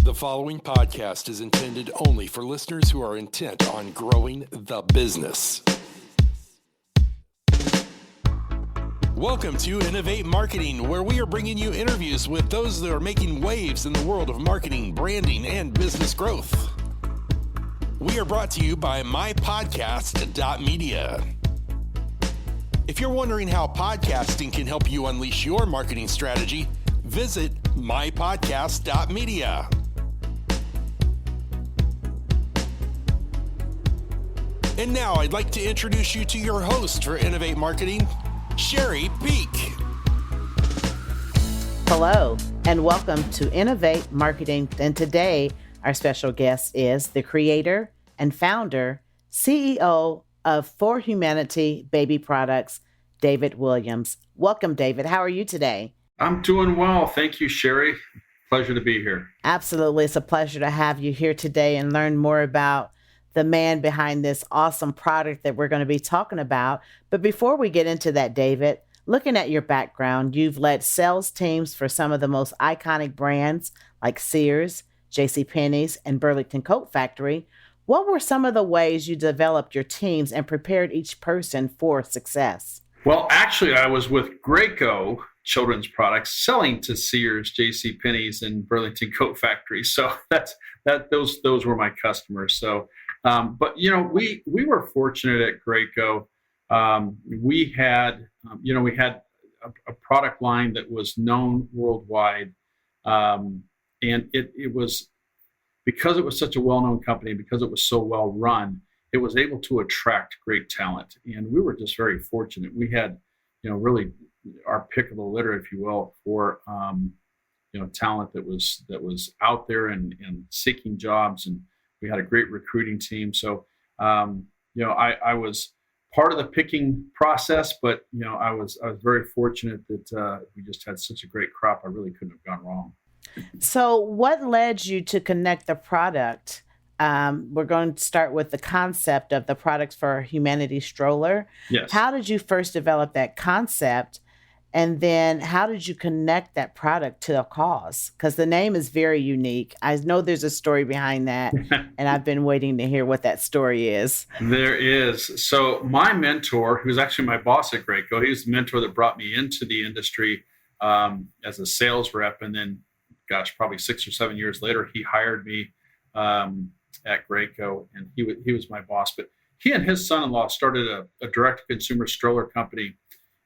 The following podcast is intended only for listeners who are intent on growing the business. Welcome to Innovate Marketing, where we are bringing you interviews with those that are making waves in the world of marketing, branding, and business growth. We are brought to you by mypodcastmedia. If you're wondering how podcasting can help you unleash your marketing strategy, visit mypodcastmedia. And now I'd like to introduce you to your host for Innovate Marketing, Sherry Peak. Hello, and welcome to Innovate Marketing. And today, our special guest is the creator and founder, CEO of For Humanity Baby Products, David Williams. Welcome, David. How are you today? I'm doing well. Thank you, Sherry. Pleasure to be here. Absolutely. It's a pleasure to have you here today and learn more about the man behind this awesome product that we're going to be talking about. But before we get into that, David, looking at your background, you've led sales teams for some of the most iconic brands like Sears, JCPenney's, and Burlington Coat Factory. What were some of the ways you developed your teams and prepared each person for success? Well, actually, I was with Graco Children's Products selling to Sears, JCPenney's, and Burlington Coat Factory. So those were my customers. So, but you know, we were fortunate at Graco. We had a product line that was known worldwide, and it was because it was such a well-known company, because it was so well run, it was able to attract great talent, and we were just very fortunate. We had, really our pick of the litter, if you will, for talent that was out there and seeking jobs, and we had a great recruiting team. So I was part of the picking process, but I was very fortunate that we just had such a great crop. I really couldn't have gone wrong. So what led you to connect the product? We're going to start with the concept of the Products for Humanity stroller. Yes. How did you first develop that concept? And then how did you connect that product to a cause? Because the name is very unique. I know there's a story behind that, and I've been waiting to hear what that story is. There is. So my mentor, who's actually my boss at Graco, he was the mentor that brought me into the industry as a sales rep. And then, probably 6 or 7 years later, he hired me at Graco, and he was my boss. But he and his son-in-law started a direct-to-consumer stroller company.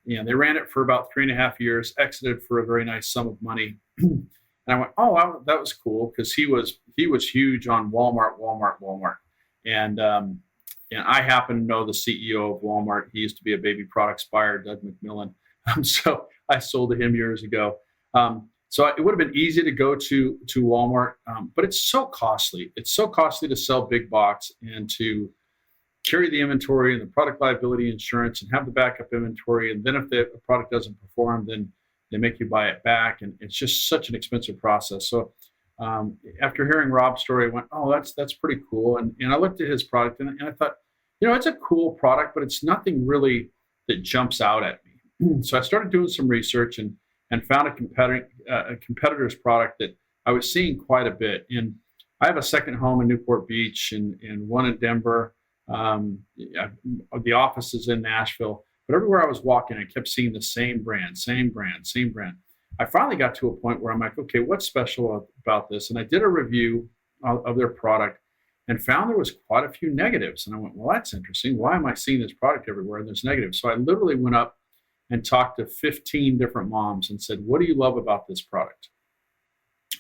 And they ran it for about 3.5 years, exited for a very nice sum of money. And I went, oh, that was cool, because he was huge on Walmart. And I happen to know the CEO of Walmart. He used to be a baby products buyer, Doug McMillan. So I sold to him years ago. So it would have been easy to go to Walmart, but it's so costly. It's so costly to sell big box and to carry the inventory and the product liability insurance and have the backup inventory. And then if the product doesn't perform, then they make you buy it back. And it's just such an expensive process. So after hearing Rob's story, I went, oh, that's pretty cool. And I looked at his product and I thought, it's a cool product, but it's nothing really that jumps out at me. So I started doing some research and found a competitor's product that I was seeing quite a bit. And I have a second home in Newport Beach and one in Denver. The office is in Nashville, but everywhere I was walking, I kept seeing the same brand. I finally got to a point where I'm like, okay, what's special about this? And I did a review of their product and found there was quite a few negatives. And I went, well, that's interesting. Why am I seeing this product everywhere and there's negatives? So I literally went up and talked to 15 different moms and said, what do you love about this product?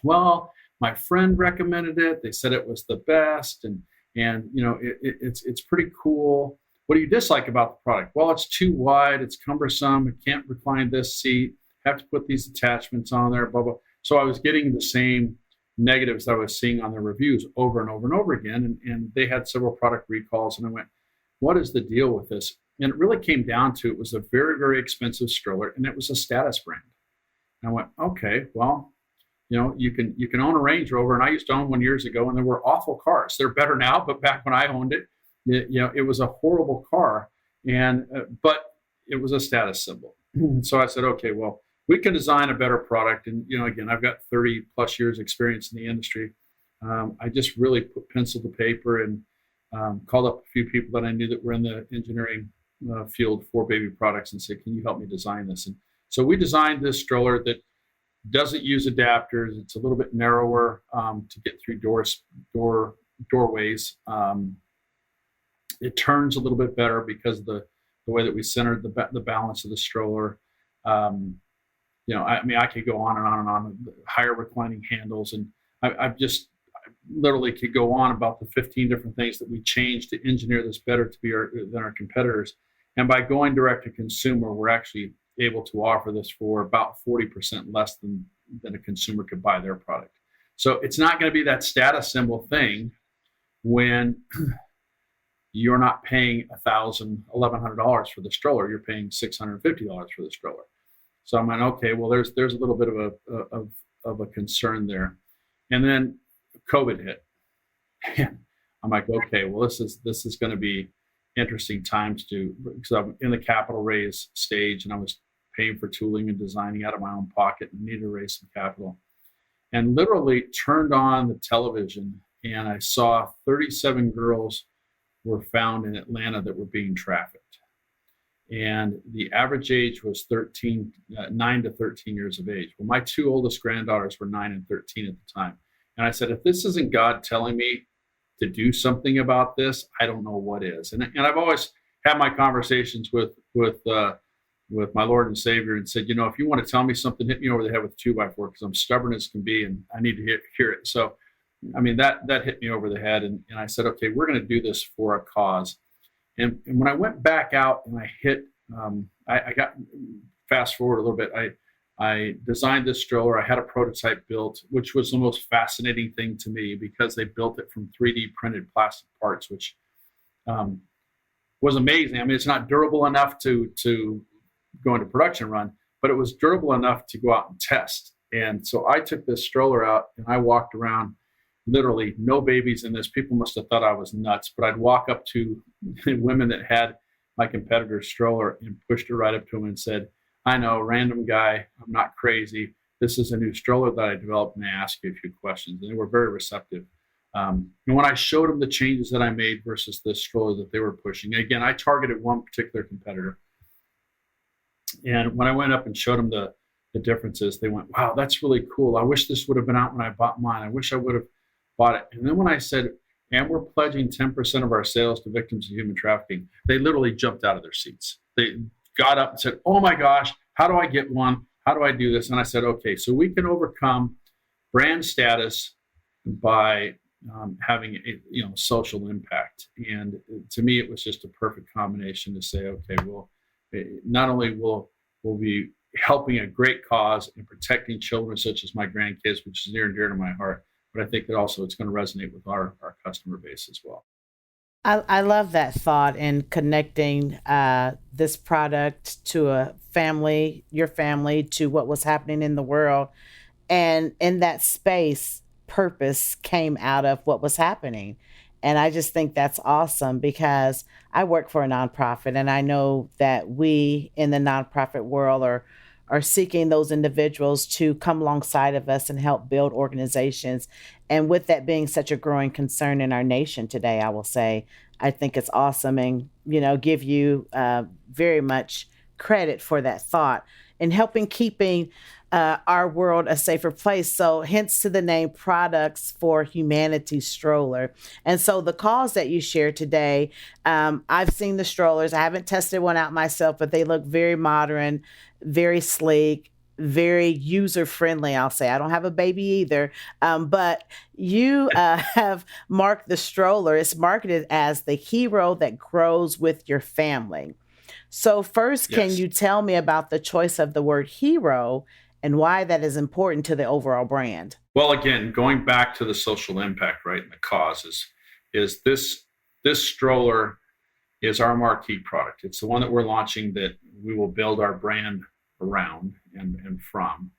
Well, my friend recommended it. They said it was the best. And it's pretty cool. What do you dislike about the product? Well, it's too wide. It's cumbersome. I can't recline this seat. Have to put these attachments on there, blah, blah. So I was getting the same negatives that I was seeing on the reviews over and over and over again. And they had several product recalls. And I went, what is the deal with this? And it really came down to, it was a very, very expensive stroller, and it was a status brand. And I went, okay, well, you can own a Range Rover, and I used to own one years ago, and they were awful cars. They're better now, but back when I owned it, it was a horrible car, but it was a status symbol. So I said, okay, well, we can design a better product. And again, I've got 30 plus years experience in the industry. I just really put pencil to paper and called up a few people that I knew that were in the engineering field for baby products and said, can you help me design this? And so we designed this stroller that doesn't use adapters. It's a little bit narrower to get through doorways. It turns a little bit better because of the way that we centered the balance of the stroller. I could go on and on and on. Higher reclining handles, and I literally could go on about the 15 different things that we changed to engineer this better to be than our competitors. And by going direct to consumer, we're actually able to offer this for about 40% less than a consumer could buy their product. So it's not going to be that status symbol thing when you're not paying $1,100 for the stroller. You're paying $650 for the stroller. So I'm like, okay, well, there's a little bit of a concern there. And then COVID hit. And I'm like, okay, well, this is going to be interesting times because I'm in the capital raise stage and I was paying for tooling and designing out of my own pocket and needed to raise some capital. And literally turned on the television and I saw 37 girls were found in Atlanta that were being trafficked. And the average age was 9 to 13 years of age. Well, my two oldest granddaughters were 9 and 13 at the time. And I said, if this isn't God telling me to do something about this, I don't know what is. And I've always had my conversations with my Lord and Savior and said, if you want to tell me something, hit me over the head with a 2x4 because I'm stubborn as can be and I need to hear it. So, that hit me over the head. And I said, okay, we're going to do this for a cause. And when I went back out and I hit, I got fast forward a little bit. I designed this stroller. I had a prototype built, which was the most fascinating thing to me because they built it from 3D printed plastic parts, which was amazing. It's not durable enough to go into production run, but it was durable enough to go out and test. And so I took this stroller out and I walked around, literally no babies in this. People must have thought I was nuts, but I'd walk up to women that had my competitor's stroller and pushed her right up to them and said, I know, random guy, I'm not crazy. This is a new stroller that I developed and I asked you a few questions. And they were very receptive. And when I showed them the changes that I made versus the stroller that they were pushing, again, I targeted one particular competitor. And when I went up and showed them the differences, they went, wow, that's really cool. I wish this would have been out when I bought mine. I wish I would have bought it. And then when I said, and we're pledging 10% of our sales to victims of human trafficking, they literally jumped out of their seats. They got up and said, oh my gosh, how do I get one? How do I do this? And I said, okay, so we can overcome brand status by having a social impact. And to me, it was just a perfect combination to say, okay, well, not only will be helping a great cause and protecting children such as my grandkids, which is near and dear to my heart, but I think that also it's going to resonate with our customer base as well. I love that thought in connecting this product to a family, your family, to what was happening in the world. And in that space, purpose came out of what was happening. And I just think that's awesome because I work for a nonprofit and I know that we in the nonprofit world are seeking those individuals to come alongside of us and help build organizations. And with that being such a growing concern in our nation today, I will say, I think it's awesome and, give you very much credit for that thought and helping keeping our world a safer place. So hence to the name Products for Humanity Stroller. And so the cause that you shared today, I've seen the strollers. I haven't tested one out myself, but they look very modern, very sleek, very user-friendly, I'll say. I don't have a baby either, but you have marked the stroller. It's marketed as the hero that grows with your family. So first, Can you tell me about the choice of the word hero and why that is important to the overall brand? Well, again, going back to the social impact, right, and the cause is this stroller is our marquee product. It's the one that we're launching that we will build our brand around and from.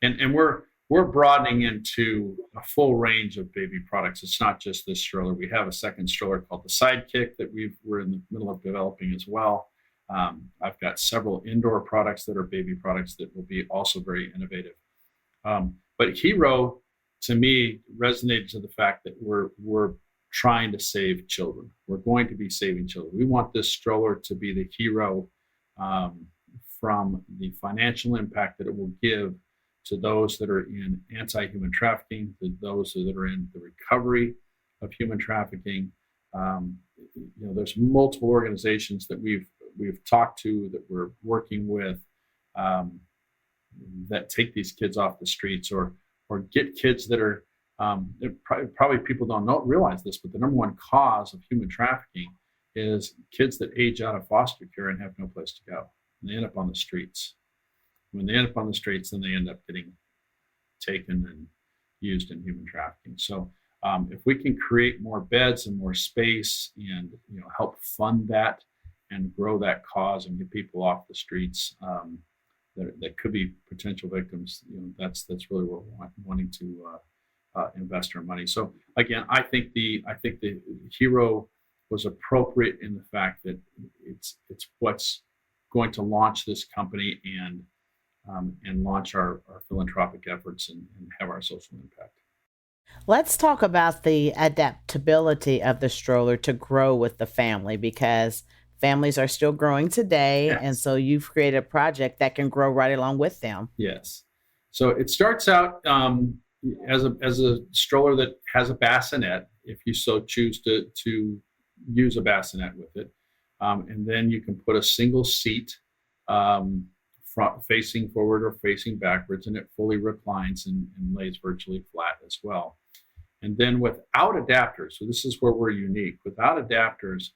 And we're broadening into a full range of baby products. It's not just this stroller. We have a second stroller called the Sidekick that we're in the middle of developing as well. I've got several indoor products that are baby products that will be also very innovative. But hero to me resonated to the fact that we're trying to save children. We're going to be saving children. We want this stroller to be the hero from the financial impact that it will give to those that are in anti-human trafficking, to those that are in the recovery of human trafficking. There's multiple organizations that we've talked to, that we're working with, that take these kids off the streets or get kids that are probably people don't realize this, but the number one cause of human trafficking is kids that age out of foster care and have no place to go, and they end up on the streets. When they end up on the streets, then they end up getting taken and used in human trafficking. So if we can create more beds and more space and help fund that and grow that cause and get people off the streets that could be potential victims, that's really where we're wanting to invest our money. So again, I think the hero was appropriate in the fact that it's what's going to launch this company and launch our philanthropic efforts and have our social impact. Let's talk about the adaptability of the stroller to grow with the family, because families are still growing today. Yes. And so you've created a project that can grow right along with them. Yes. So it starts out as a stroller that has a bassinet, if you so choose to use a bassinet with it. And then you can put a single seat facing forward or facing backwards, and it fully reclines and lays virtually flat as well. And then without adapters, so this is where we're unique, without adapters,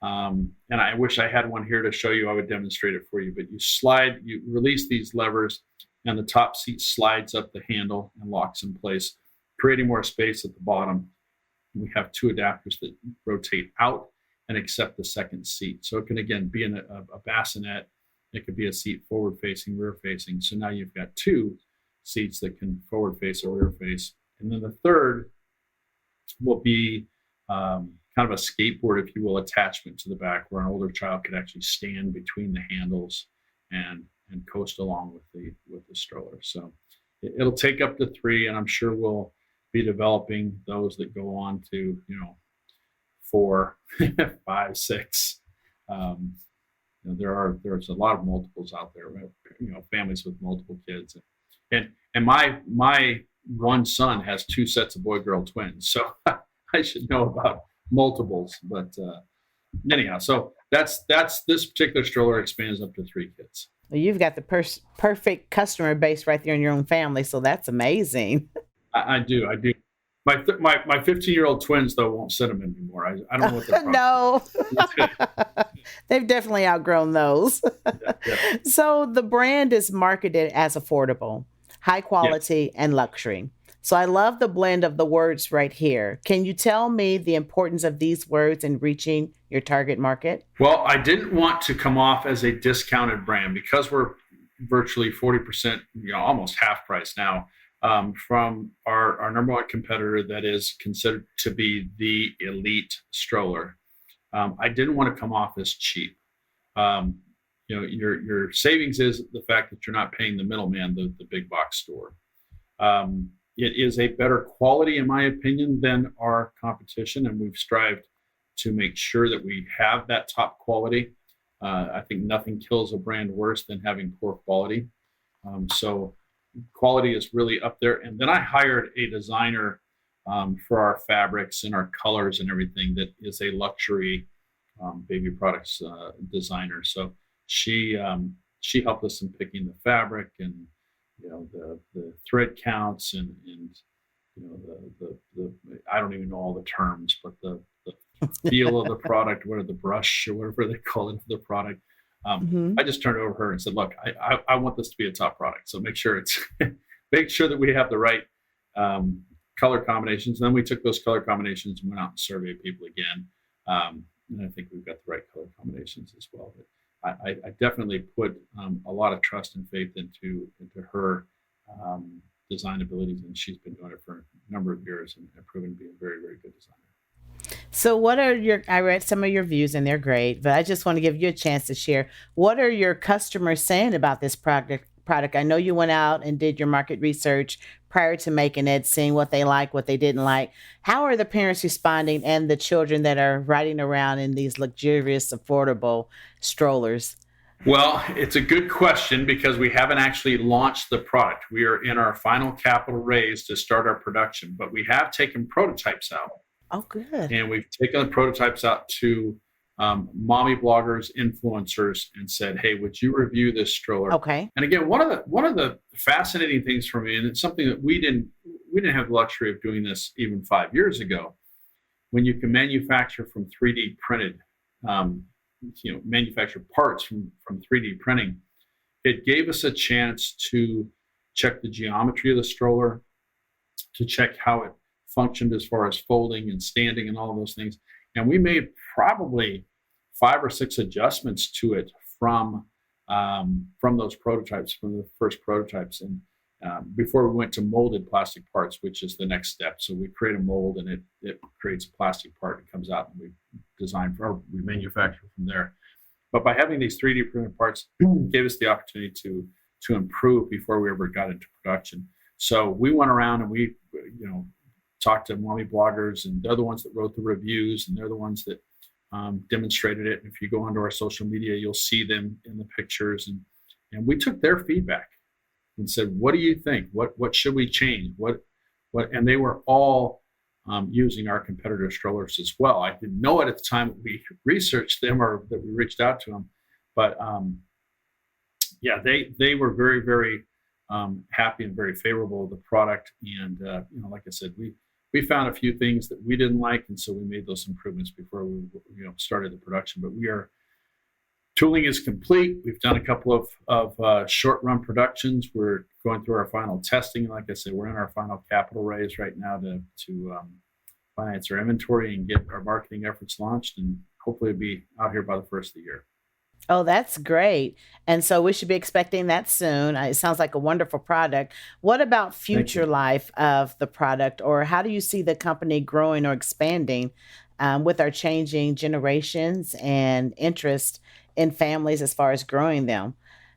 and I wish I had one here to show you, I would demonstrate it for you, but you release these levers and the top seat slides up the handle and locks in place, creating more space at the bottom. We have two adapters that rotate out and accept the second seat. So it can, again, be in a bassinet. It could be a seat forward facing, rear facing. So now you've got two seats that can forward face or rear face. And then the third will be kind of a skateboard, if you will, attachment to the back, where an older child could actually stand between the handles and coast along with the stroller. So it'll take up to 3, and I'm sure we'll be developing those that go on to 4, 5, 6. There's a lot of multiples out there. Families with multiple kids, and my one son has 2 sets of boy-girl twins, so I should know about multiples. But anyhow, so that's this particular stroller expands up to 3 kids. Well, you've got the perfect customer base right there in your own family, so that's amazing. I do. My 15-year-old twins, though, won't sit them anymore. I don't know what they're No. They've definitely outgrown those. Yeah. So the brand is marketed as affordable, high quality, and luxury. So I love the blend of the words right here. Can you tell me the importance of these words in reaching your target market? Well, I didn't want to come off as a discounted brand, because we're virtually 40%, almost half price now, from our number one competitor that is considered to be the elite stroller. I didn't want to come off as cheap. Your savings is the fact that you're not paying the middleman, the big box store. It is a better quality, in my opinion, than our competition, and we've strived to make sure that we have that top quality. I think nothing kills a brand worse than having poor quality. So quality is really up there. And then I hired a designer for our fabrics and our colors and everything that is a luxury baby products designer. So she helped us in picking the fabric and the thread counts and the I don't even know all the terms, but the feel of the product, what are the brush or whatever they call it for the product. I just turned it over to her and said, look, I want this to be a top product. So make sure that we have the right color combinations. And then we took those color combinations and went out and surveyed people again. And I think we've got the right color combinations as well. But I definitely put a lot of trust and faith into her design abilities, and she's been doing it for a number of years and proven to be a very, very good designer. So I read some of your views and they're great, but I just want to give you a chance to share. What are your customers saying about this product product? I know you went out and did your market research prior to making it, seeing what they like, what they didn't like. How are the parents responding and the children that are riding around in these luxurious, affordable strollers? Well, it's a good question because we haven't actually launched the product. We are in our final capital raise to start our production, but we have taken prototypes out. Oh, good. And we've taken the prototypes out to mommy bloggers, influencers, and said, "Hey, would you review this stroller?" Okay. And again, one of the fascinating things for me, and it's something that we didn't have the luxury of doing this even 5 years ago. When you can manufacture from 3D printed, manufacture parts from 3D printing, it gave us a chance to check the geometry of the stroller, to check how it functioned as far as folding and standing and all of those things. And we made probably 5 or 6 adjustments to it from those prototypes, from the first prototypes, and before we went to molded plastic parts, which is the next step. So we create a mold, and it creates a plastic part that comes out, and we manufacture from there. But by having these 3D printed parts, gave us the opportunity to improve before we ever got into production. So we went around and we talked to mommy bloggers, and they're the ones that wrote the reviews, and they're the ones that demonstrated it. And if you go onto our social media, you'll see them in the pictures. And we took their feedback and said, "What do you think? What should we change? What?" And they were all using our competitor strollers as well. I didn't know it at the time that we researched them or that we reached out to them, but they were very, very happy and very favorable of the product. And like I said, we found a few things that we didn't like, and so we made those improvements before we started the production. But tooling is complete. We've done a couple of short-run productions. We're going through our final testing. Like I said, we're in our final capital raise right now to finance our inventory and get our marketing efforts launched, and hopefully be out here by the first of the year. Oh, that's great. And so we should be expecting that soon. It sounds like a wonderful product. What about future life of the product, or how do you see the company growing or expanding with our changing generations and interest in families as far as growing them?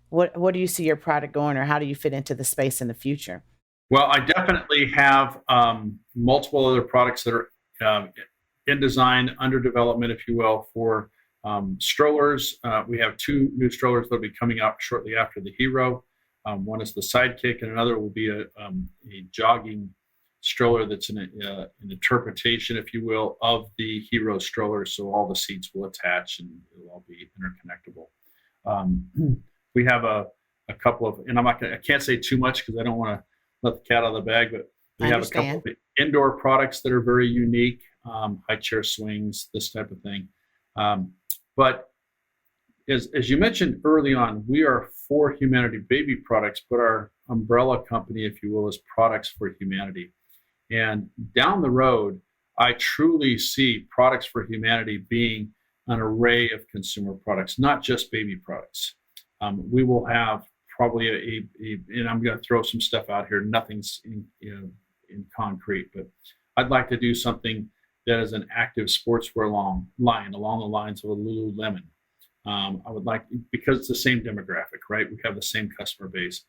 What do you see your product going, or how do you fit into the space in the future? Well, I definitely have multiple other products that are in design, under development, if you will, for strollers. We have 2 new strollers that will be coming out shortly after the Hero. One is the Sidekick, and another will be a jogging stroller that's an interpretation, if you will, of the Hero stroller. So all the seats will attach, and it'll all be interconnectable. We have a couple of, and I can't say too much because I don't want to let the cat out of the bag, but we have a couple of indoor products that are very unique, high chair swings, this type of thing. But as you mentioned early on, we are For Humanity Baby Products, but our umbrella company, if you will, is Products for Humanity. And down the road, I truly see Products for Humanity being an array of consumer products, not just baby products. We will have probably and I'm going to throw some stuff out here. Nothing's in concrete, but I'd like to do something that is an active sportswear line along the lines of a Lululemon. I would like, because it's the same demographic, right? We have the same customer base,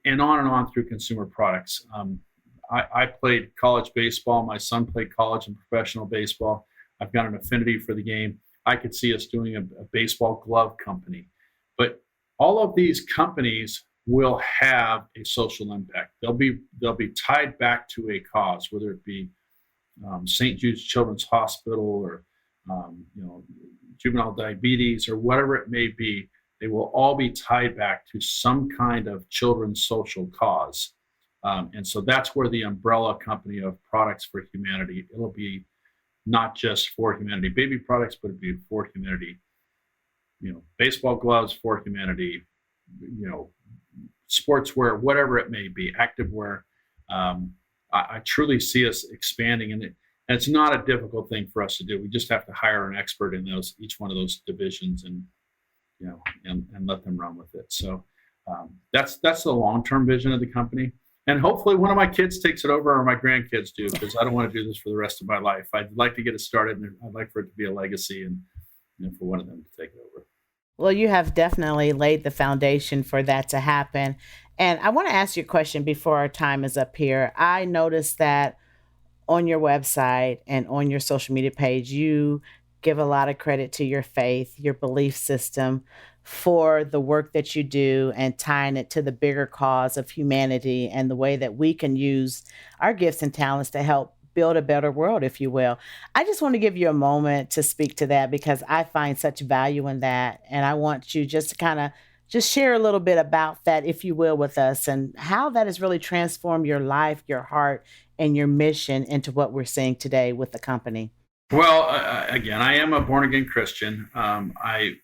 and on through consumer products. I played college baseball. My son played college and professional baseball. I've got an affinity for the game. I could see us doing a baseball glove company, but all of these companies will have a social impact. They'll be tied back to a cause, whether it be St. Jude's Children's Hospital or juvenile diabetes or whatever it may be. They will all be tied back to some kind of children's social cause. And so that's where the umbrella company of Products for Humanity, it'll be not just For Humanity Baby Products, but it'll be For Humanity, baseball gloves, For Humanity, sportswear, whatever it may be, activewear. I truly see us expanding, and it's not a difficult thing for us to do. We just have to hire an expert in each one of those divisions, and let them run with it. So that's the long-term vision of the company. And hopefully one of my kids takes it over, or my grandkids do, because I don't want to do this for the rest of my life. I'd like to get it started, and I'd like for it to be a legacy, and for one of them to take it over. Well, you have definitely laid the foundation for that to happen. And I want to ask you a question before our time is up here. I noticed that on your website and on your social media page, you give a lot of credit to your faith, your belief system for the work that you do and tying it to the bigger cause of humanity and the way that we can use our gifts and talents to help build a better world, if you will. I just want to give you a moment to speak to that because I find such value in that. And I want you just to kind of just share a little bit about that, if you will, with us and how that has really transformed your life, your heart, and your mission into what we're seeing today with the company. Well, again, I am a born again Christian. I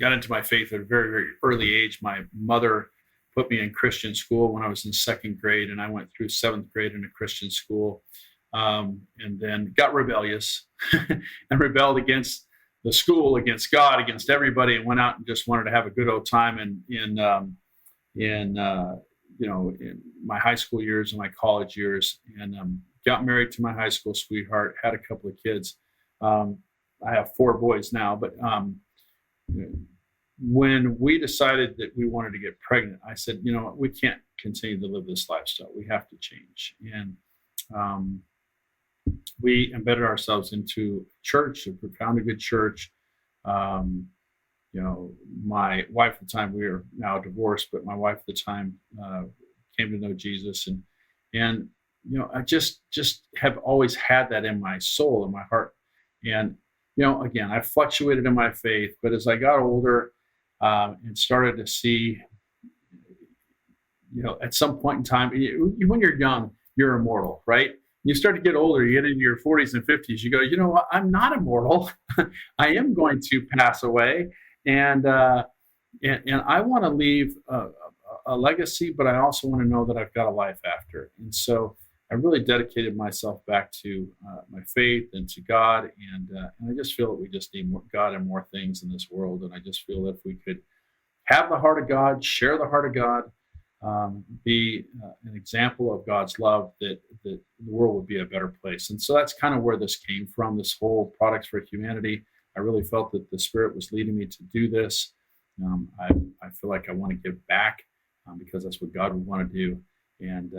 got into my faith at a very, very early age. My mother put me in Christian school when I was in second grade, and I went through seventh grade in a Christian school, and then got rebellious and rebelled against the school, against God, against everybody, and went out and just wanted to have a good old time in my high school years and my college years, and got married to my high school sweetheart, had a couple of kids. I have 4 boys now, but when we decided that we wanted to get pregnant, I said, you know what, we can't continue to live this lifestyle. We have to change. And we embedded ourselves into church. We found a good church. My wife at the time, we are now divorced, but my wife at the time came to know Jesus. And I just have always had that in my soul, in my heart. And, again, I fluctuated in my faith, but as I got older and started to see, at some point in time, when you're young, you're immortal, right? You start to get older, you get into your 40s and 50s, you go, you know what, I'm not immortal. I am going to pass away. And I want to leave a legacy, but I also want to know that I've got a life after. And so I really dedicated myself back to my faith and to God. And I just feel that we just need more God and more things in this world. And I just feel that if we could have the heart of God, share the heart of God, be an example of God's love, that the world would be a better place. And so that's kind of where this came from, this whole Products for Humanity. I really felt that the Spirit was leading me to do this. I feel like I want to give back because that's what God would want to do and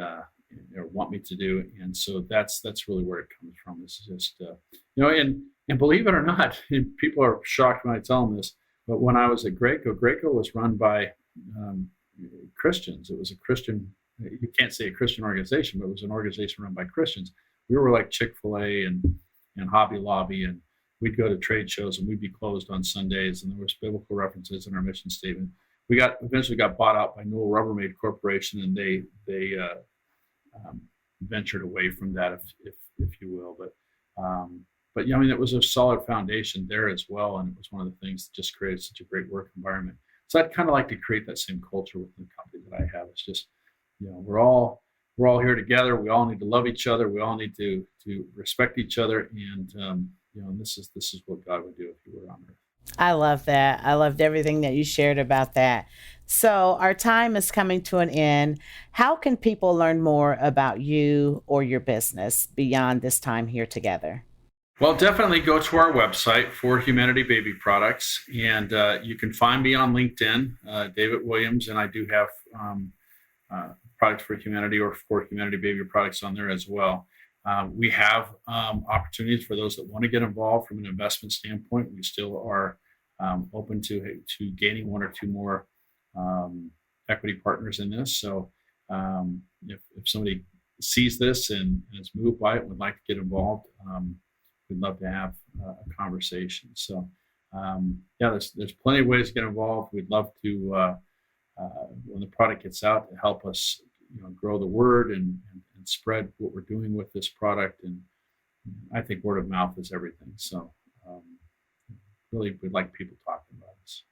or want me to do. And so that's really where it comes from. This is just, and believe it or not, people are shocked when I tell them this, but when I was at Graco was run by Christians. It was a Christian, you can't say a Christian organization, but it was an organization run by Christians. We were like Chick-fil-A and Hobby Lobby, and we'd go to trade shows and we'd be closed on Sundays, and there was biblical references in our mission statement. We eventually got bought out by Newell Rubbermaid Corporation, and they ventured away from that, if you will. But it was a solid foundation there as well, and it was one of the things that just created such a great work environment. So I'd kind of like to create that same culture within the company that I have. It's just, we're all here together. We all need to love each other. We all need to respect each other, and this is what God would do if He were on earth. I love that. I loved everything that you shared about that. So our time is coming to an end. How can people learn more about you or your business beyond this time here together? Well, definitely go to our website, For Humanity Baby Products, and you can find me on LinkedIn, David Williams, and I do have Products for Humanity or For Humanity Baby Products on there as well. We have opportunities for those that want to get involved from an investment standpoint. We still are open to gaining 1 or 2 more equity partners in this. So if somebody sees this and is moved by it and would like to get involved, we'd love to have a conversation. So there's plenty of ways to get involved. We'd love to, when the product gets out, to help us grow the word and spread what we're doing with this product. And I think word of mouth is everything. So really we'd like people talking about us.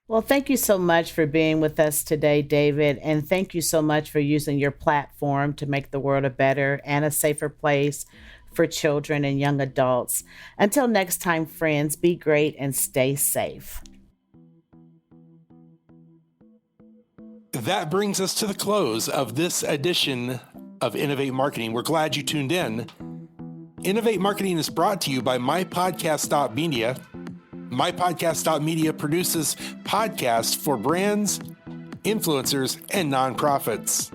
Well, thank you so much for being with us today, David. And thank you so much for using your platform to make the world a better and a safer place for children and young adults. Until next time, friends, be great and stay safe. That brings us to the close of this edition of Innovate Marketing. We're glad you tuned in. Innovate Marketing is brought to you by mypodcastmedia. mypodcast.media produces podcasts for brands, influencers, and nonprofits.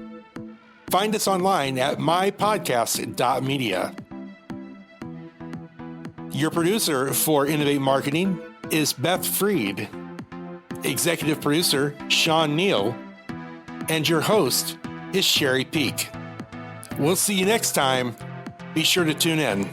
Find us online at mypodcast.media. Your producer for Innovate Marketing is Beth Freed, executive producer Sean Neal, and your host is Sherry Peak. We'll see you next time. Be sure to tune in.